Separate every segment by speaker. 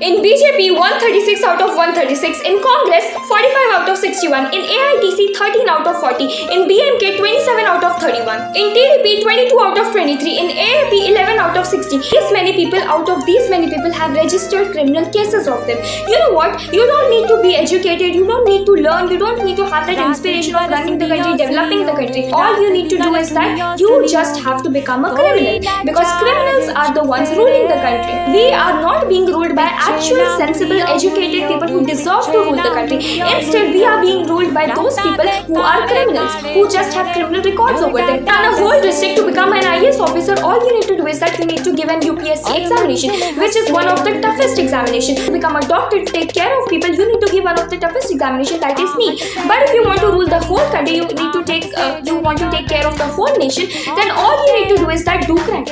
Speaker 1: In BJP, 136 out of 136. In Congress, 45 out of 61. In AITC, 13 out of 40. In BMK, 27 out of 31. In TDP, 22 out of 23. In AAP, 11 out of 60. Out of these many people have registered criminal cases of them. You know what? You don't need to be educated. You don't need to learn. You don't need to have that inspiration of running the country, developing the country. All you need to do is that you just have to become a criminal, because criminals are the ones ruling the country. We are not being ruled by actual, sensible, educated people who deserve to rule the country. Instead, we are being ruled by those people who are criminals, who just have criminal records over them. And a whole district to become an IAS officer, all you need to do is that you need to give an UPSC examination, which is one of the toughest examination. To become a doctor, to take care of people, you need to give one of the toughest examination, that is NEET. But if you want to rule the whole country, you want to take care of the whole nation, then all you need to do is that do crimes.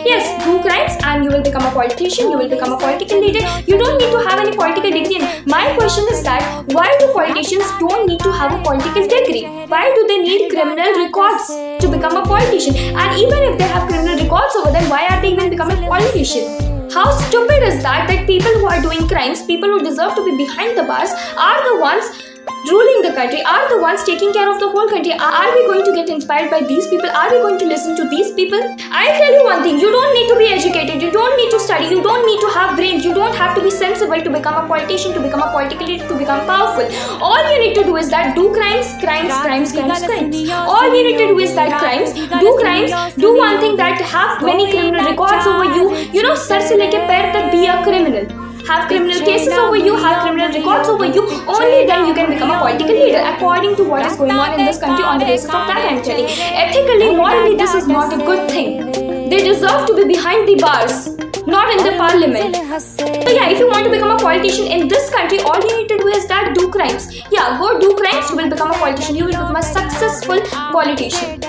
Speaker 1: Yes, do crimes and you will become a politician, you will become a political leader. You don't need to have any political degree. My question is that why do politicians don't need to have a political degree? Why do they need criminal records to become a politician? And even if they have criminal records over them, why are they even becoming a politician? How stupid is that people who are doing crimes, people who deserve to be behind the bars, are the ones ruling the country, are the ones taking care of the whole country. Are we going to get inspired by these people? Are we going to listen to these people? I'll tell you one thing, you don't need to be educated, you don't need to study, you don't need to have brains, you don't have to be sensible to become a politician, to become a political leader, to become powerful. All you need to do is that do crimes. All you need to do is that do crimes, do one thing, that have many criminal records over you. Sir से लेके पैर तक be a criminal. Have criminal cases over you, have criminal records over you, only then you can become a political leader according to what is going on in this country. On the basis of that, I am telling. Ethically, morally, this is not a good thing. They deserve to be behind the bars, not in the parliament. So yeah, if you want to become a politician in this country, all you need to do is that do crimes. Yeah, go do crimes, you will become a politician, you will become a successful politician.